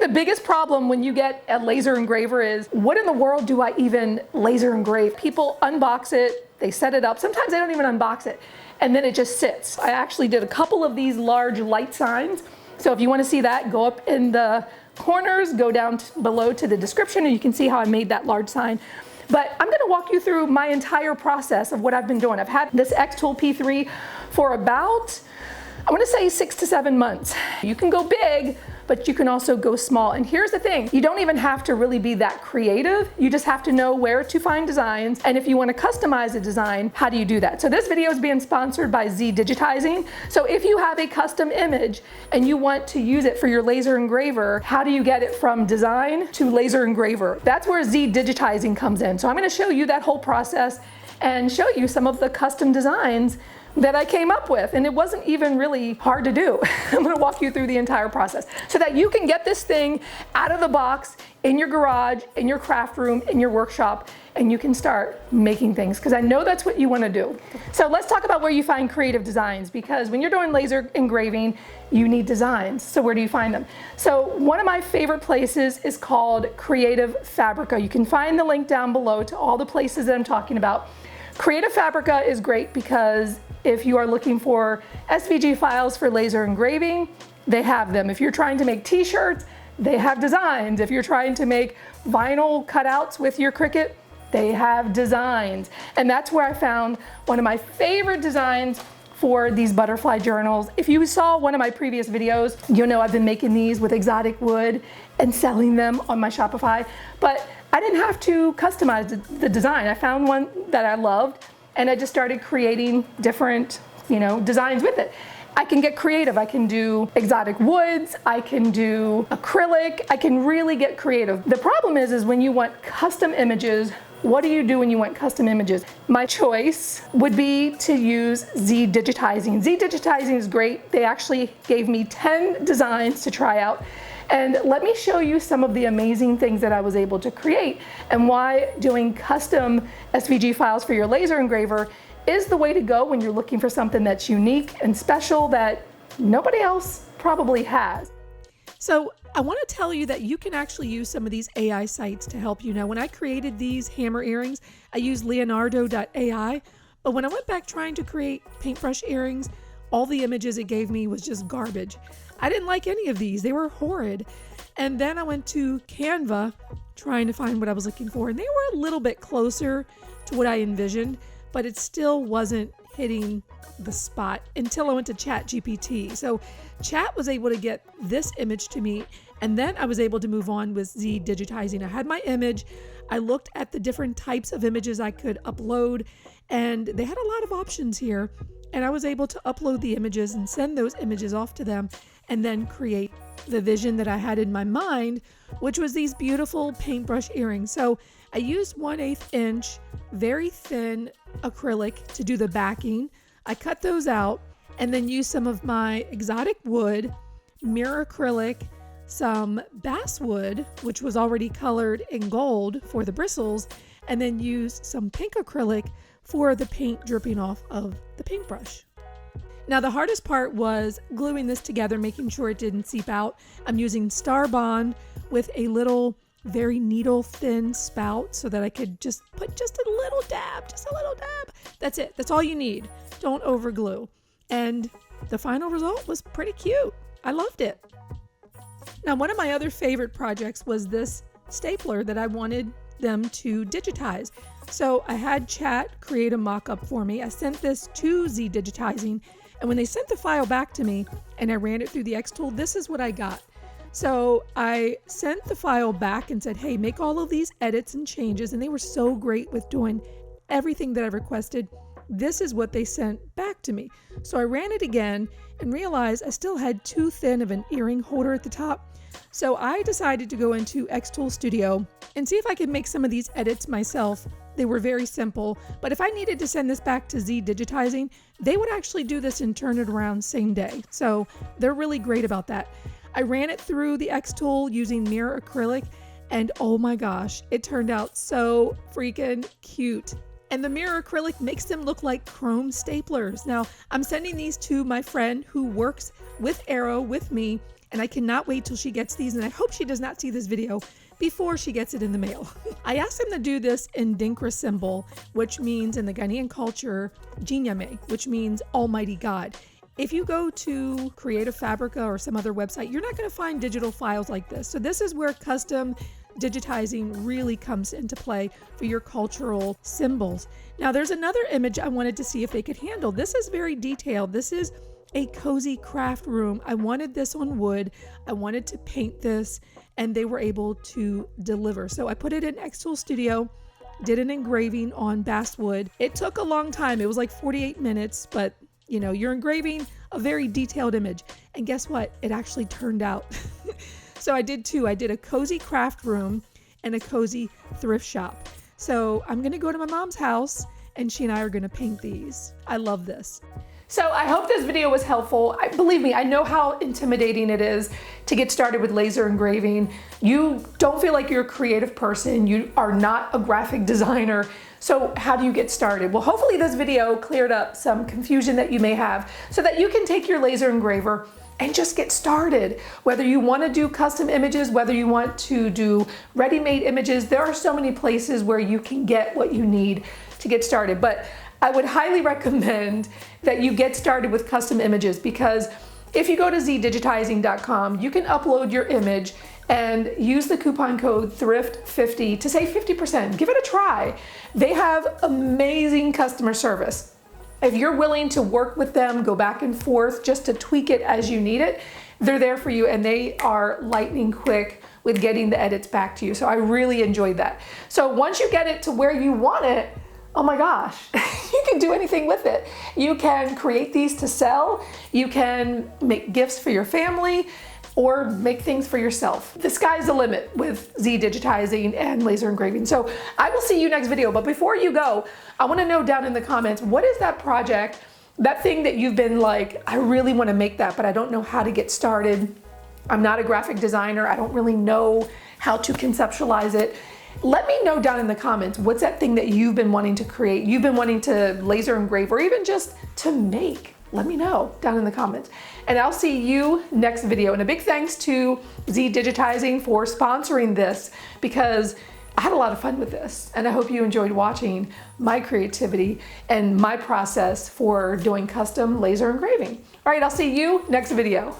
the biggest problem when you get a laser engraver is, what in the world do I even laser engrave? People unbox it, they set it up. Sometimes they don't even unbox it, and then it just sits. I actually did a couple of these large light signs. So if you want to see that, go up in the corners, go down below to the description, and you can see how I made that large sign. But I'm going to walk you through my entire process of what I've been doing. I've had this xTool P3 for about, I want to say 6 to 7 months. You can go big, but you can also go small. And here's the thing, you don't even have to really be that creative. You just have to know where to find designs. And if you want to customize a design, how do you do that? So this video is being sponsored by ZDigitizing. So if you have a custom image and you want to use it for your laser engraver, how do you get it from design to laser engraver? That's where ZDigitizing comes in. So I'm going to show you that whole process and show you some of the custom designs that I came up with, and it wasn't even really hard to do. I'm gonna walk you through the entire process so that you can get this thing out of the box in your garage, in your craft room, in your workshop, and you can start making things, because I know that's what you wanna do. So let's talk about where you find creative designs, because when you're doing laser engraving, you need designs. So where do you find them? So one of my favorite places is called Creative Fabrica. You can find the link down below to all the places that I'm talking about. Creative Fabrica is great because if you are looking for SVG files for laser engraving, they have them. If you're trying to make t-shirts, they have designs. If you're trying to make vinyl cutouts with your Cricut, they have designs. And that's where I found one of my favorite designs for these butterfly journals. If you saw one of my previous videos, you'll know I've been making these with exotic wood and selling them on my Shopify, but I didn't have to customize the design. I found one that I loved, and I just started creating different, designs with it. I can get creative. I can do exotic woods. I can do acrylic. I can really get creative. The problem is when you want custom images, what do you do when you want custom images? My choice would be to use ZDigitizing. ZDigitizing is great. They actually gave me 10 designs to try out. And let me show you some of the amazing things that I was able to create and why doing custom SVG files for your laser engraver is the way to go when you're looking for something that's unique and special that nobody else probably has. So I want to tell you that you can actually use some of these AI sites to help you. Now, when I created these hammer earrings, I used Leonardo.ai, but when I went back trying to create paintbrush earrings, all the images it gave me was just garbage. I didn't like any of these. They were horrid. And then I went to Canva trying to find what I was looking for, and they were a little bit closer to what I envisioned, but it still wasn't hitting the spot until I went to ChatGPT. So Chat was able to get this image to me, and then I was able to move on with ZDigitizing. I had my image. I looked at the different types of images I could upload, and they had a lot of options here. And I was able to upload the images and send those images off to them and then create the vision that I had in my mind, which was these beautiful paintbrush earrings. So I used 1/8 inch, very thin acrylic to do the backing. I cut those out and then used some of my exotic wood, mirror acrylic, some basswood, which was already colored in gold for the bristles, and then used some pink acrylic for the paint dripping off of the paintbrush. Now the hardest part was gluing this together, making sure it didn't seep out. I'm using Star Bond with a little, very needle thin spout so that I could just put just a little dab. That's it. That's all you need. Don't over glue. And the final result was pretty cute. I loved it. Now, one of my other favorite projects was this stapler that I wanted them to digitize. So I had Chat create a mock-up for me. I sent this to ZDigitizing, and when they sent the file back to me and I ran it through the xTool, this is what I got. So I sent the file back and said, hey, make all of these edits and changes, and they were so great with doing everything that I requested. This is what they sent back to me. So I ran it again and realized I still had too thin of an earring holder at the top. So I decided to go into xTool Studio and see if I could make some of these edits myself. They were very simple, but if I needed to send this back to ZDigitizing, they would actually do this and turn it around same day. So they're really great about that. I ran it through the xTool using mirror acrylic, and oh my gosh, it turned out so freaking cute. And the mirror acrylic makes them look like chrome staplers. Now, I'm sending these to my friend who works with Arrow with me, and I cannot wait till she gets these, and I hope she does not see this video before she gets it in the mail. I asked them to do this in Dinkra symbol, which means in the Ghanaian culture, Jinyame, which means Almighty God. If you go to Creative Fabrica or some other website, you're not going to find digital files like this. So this is where custom digitizing really comes into play for your cultural symbols. Now there's another image I wanted to see if they could handle. This is very detailed. This is a cozy craft room. I wanted this on wood. I wanted to paint this, and they were able to deliver. So I put it in xTool Studio, did an engraving on basswood. It took a long time. It was like 48 minutes, but you know, you're engraving a very detailed image. And guess what? It actually turned out. So I did two. I did a cozy craft room and a cozy thrift shop. So I'm gonna go to my mom's house and she and I are gonna paint these. I love this. So I hope this video was helpful. Believe me, I know how intimidating it is to get started with laser engraving. You don't feel like you're a creative person. You are not a graphic designer. So how do you get started? Well, hopefully this video cleared up some confusion that you may have so that you can take your laser engraver and just get started. Whether you want to do custom images, whether you want to do ready-made images, there are so many places where you can get what you need to get started. But I would highly recommend that you get started with custom images, because if you go to ZDigitizing.com, you can upload your image and use the coupon code THRIFT50 to save 50%. Give it a try. They have amazing customer service. If you're willing to work with them, go back and forth just to tweak it as you need it, they're there for you, and they are lightning quick with getting the edits back to you. So I really enjoyed that. So once you get it to where you want it, oh my gosh, you can do anything with it. You can create these to sell. You can make gifts for your family or make things for yourself. The sky's the limit with ZDigitizing and laser engraving. So I will see you next video. But before you go, I wanna know down in the comments, what is that project, that thing that you've been like, I really wanna make that, but I don't know how to get started. I'm not a graphic designer. I don't really know how to conceptualize it. Let me know down in the comments, what's that thing that you've been wanting to create, you've been wanting to laser engrave, or even just to make. Let me know down in the comments. And I'll see you next video. And a big thanks to ZDigitizing for sponsoring this, because I had a lot of fun with this. And I hope you enjoyed watching my creativity and my process for doing custom laser engraving. All right, I'll see you next video.